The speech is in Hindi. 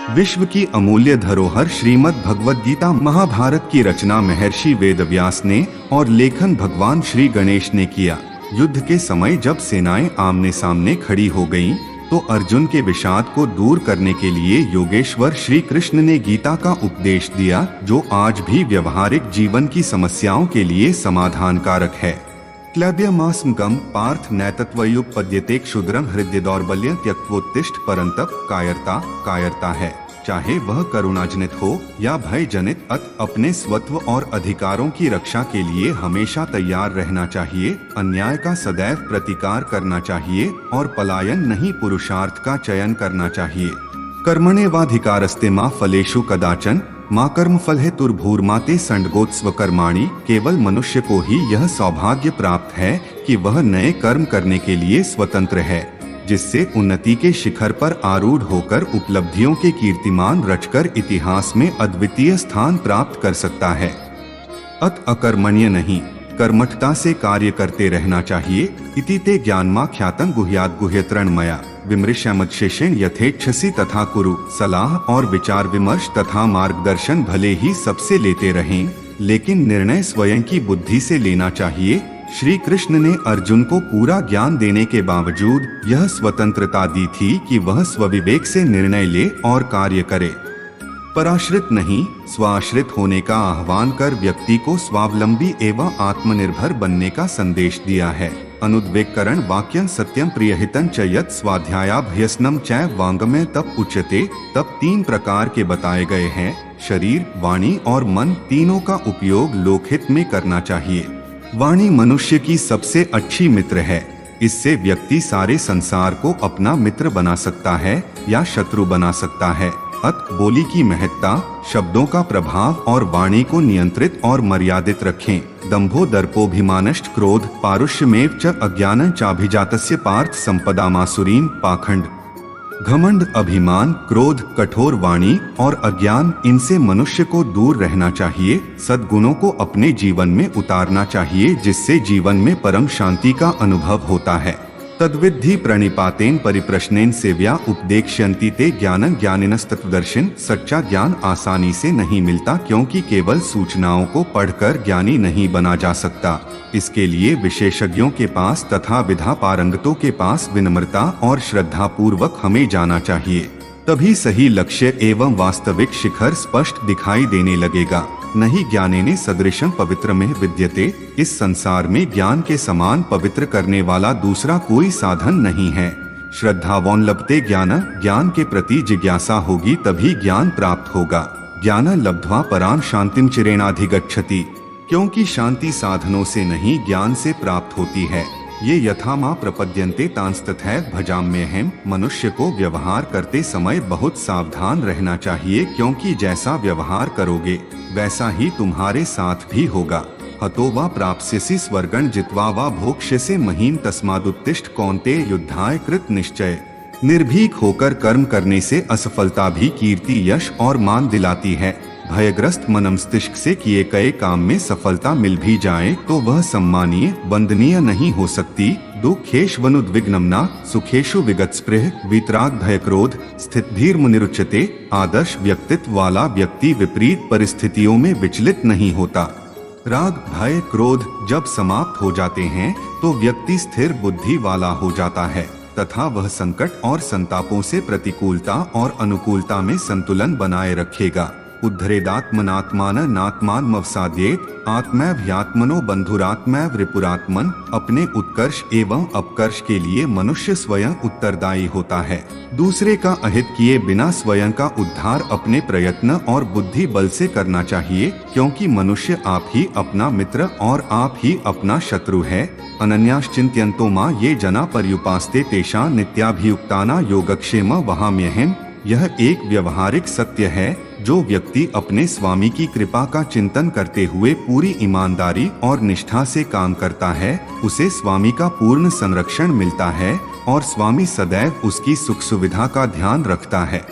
विश्व की अमूल्य धरोहर श्रीमद् भगवद गीता महाभारत की रचना महर्षि वेदव्यास ने और लेखन भगवान श्री गणेश ने किया। युद्ध के समय जब सेनाएं आमने सामने खड़ी हो गईं, तो अर्जुन के विषाद को दूर करने के लिए योगेश्वर श्री कृष्ण ने गीता का उपदेश दिया, जो आज भी व्यवहारिक जीवन की समस्याओं के लिए समाधान कारक है। क्लैब्यमास्मगम पार्थ नैतत्वयुपपद्यते क्षुद्रम हृदय दौर्बल्य त्यक्त्वोत्तिष्ठ परंतप कायरता है, चाहे वह करुणाजनित हो या भय जनित। अपने स्वत्व और अधिकारों की रक्षा के लिए हमेशा तैयार रहना चाहिए, अन्याय का सदैव प्रतिकार करना चाहिए और पलायन नहीं पुरुषार्थ का चयन करना चाहिए। कर्मण्येवाधिकारस्ते मा फलेषु कदाचन माँ कर्म फल है तुर्भूर्माते संडगोत्स्व कर्माणि। केवल मनुष्य को ही यह सौभाग्य प्राप्त है कि वह नए कर्म करने के लिए स्वतंत्र है, जिससे उन्नति के शिखर पर आरूढ़ होकर उपलब्धियों के कीर्तिमान रचकर इतिहास में अद्वितीय स्थान प्राप्त कर सकता है। अकर्मण्य नहीं, कर्मठता से कार्य करते रहना चाहिए। इति ते ज्ञानमा ख्यातं गुह्यात् गुह्यतरणमया विमृश्यमच्छेषेण यथेच्छसि तथा कुरु। सलाह और विचार विमर्श तथा मार्गदर्शन भले ही सबसे लेते रहें, लेकिन निर्णय स्वयं की बुद्धि से लेना चाहिए। श्री कृष्ण ने अर्जुन को पूरा ज्ञान देने के बावजूद यह स्वतंत्रता दी थी कि वह स्वविवेक से निर्णय ले और कार्य करे। पराश्रित नहीं, स्वाश्रित होने का आह्वान कर व्यक्ति को स्वावलंबी एवं आत्मनिर्भर बनने का संदेश दिया है। अनुद्वेगकरण वाक्यं सत्यं प्रियहितं च यत् स्वाध्यायाभ्यसनं चैव वाङ्मय तप उच्यते। तप 3 प्रकार के बताए गए हैं। शरीर, वाणी और मन तीनों का उपयोग लोकहित में करना चाहिए। वाणी मनुष्य की सबसे अच्छी मित्र है। इससे व्यक्ति सारे संसार को अपना मित्र बना सकता है या शत्रु बना सकता है। बोली की महत्ता, शब्दों का प्रभाव और वाणी को नियंत्रित और मर्यादित रखें। दंभो दर्पोभिमानश्च क्रोध पारुष्यमेव च अज्ञानं चाभिजातस्य पार्थ संपदामासुरीं। पाखंड, घमंड, अभिमान, क्रोध, कठोर वाणी और अज्ञान, इनसे मनुष्य को दूर रहना चाहिए। सद्गुणों को अपने जीवन में उतारना चाहिए, जिससे जीवन में परम शांति का अनुभव होता है। तद्विद्धि प्रणिपातेन परिप्रश्नेन सेव्या उपदेक्ष्यन्ति ते ज्ञानं ज्ञानिनस्तत्वदर्शिन। सच्चा ज्ञान आसानी से नहीं मिलता, क्योंकि केवल सूचनाओं को पढ़कर ज्ञानी नहीं बना जा सकता। इसके लिए विशेषज्ञों के पास तथा विधा पारंगतों के पास विनम्रता और श्रद्धा पूर्वक हमें जाना चाहिए। तभी सही लक्ष्य एवं वास्तविक शिखर स्पष्ट दिखाई देने लगेगा। नहीं ज्ञानेन सदृशं पवित्र में विद्यते। इस संसार में ज्ञान के समान पवित्र करने वाला दूसरा कोई साधन नहीं है। श्रद्धावान लभते ज्ञान, ज्ञान के प्रति जिज्ञासा होगी तभी ज्ञान प्राप्त होगा। ज्ञान लब्ध्वा परां शांतिं चिरेणाधिगच्छति। क्योंकि शांति साधनों से नहीं, ज्ञान से प्राप्त होती है। ये यथा मां प्रपद्यन्ते तांस्तथैव भजाम्यहम्। मनुष्य को व्यवहार करते समय बहुत सावधान रहना चाहिए, क्योंकि जैसा व्यवहार करोगे वैसा ही तुम्हारे साथ भी होगा। हतो वा प्राप्स्यसि स्वर्गं जित्वा वा भोक्ष्यसे महीन् तस्मादुत्तिष्ठ कौन्तेय युद्धाय कृत निश्चय। निर्भीक होकर कर्म करने से असफलता भी कीर्ति, यश और मान दिलाती है। भयग्रस्त मनमस्तिष्क से किए गए काम में सफलता मिल भी जाए तो वह सम्मानीय, वंदनीय नहीं हो सकती। दुःखेष्वनुद्विग्नम्ना सुखेषु विगतस्पृह वीतराग भय क्रोध स्थितधीर मुनिरुच्यते। आदर्श व्यक्तित्व वाला व्यक्ति विपरीत परिस्थितियों में विचलित नहीं होता। राग, भय, क्रोध जब समाप्त हो जाते हैं तो व्यक्ति स्थिर बुद्धि वाला हो जाता है तथा वह संकट और संतापों से प्रतिकूलता और अनुकूलता में संतुलन बनाए रखेगा। उद्धरेदात्मनात्माननात्मानमवसाद्येत आत्मैव ह्यात्मनो बंधुरात्मैव रिपुरात्मन। अपने उत्कर्ष एवं अपकर्ष के लिए मनुष्य स्वयं उत्तरदायी होता है। दूसरे का अहित किए बिना स्वयं का उद्धार अपने प्रयत्न और बुद्धि बल से करना चाहिए, क्योंकि मनुष्य आप ही अपना मित्र और आप ही अपना शत्रु है। अनन्याश्चिंत्यन्तो मां ये जना पर्युपास्ते तेषां नित्याभियुक्ताना योगक्षेम वहाम्यहम्। यह एक व्यवहारिक सत्य है। जो व्यक्ति अपने स्वामी की कृपा का चिंतन करते हुए पूरी ईमानदारी और निष्ठा से काम करता है, उसे स्वामी का पूर्ण संरक्षण मिलता है और स्वामी सदैव उसकी सुख सुविधा का ध्यान रखता है।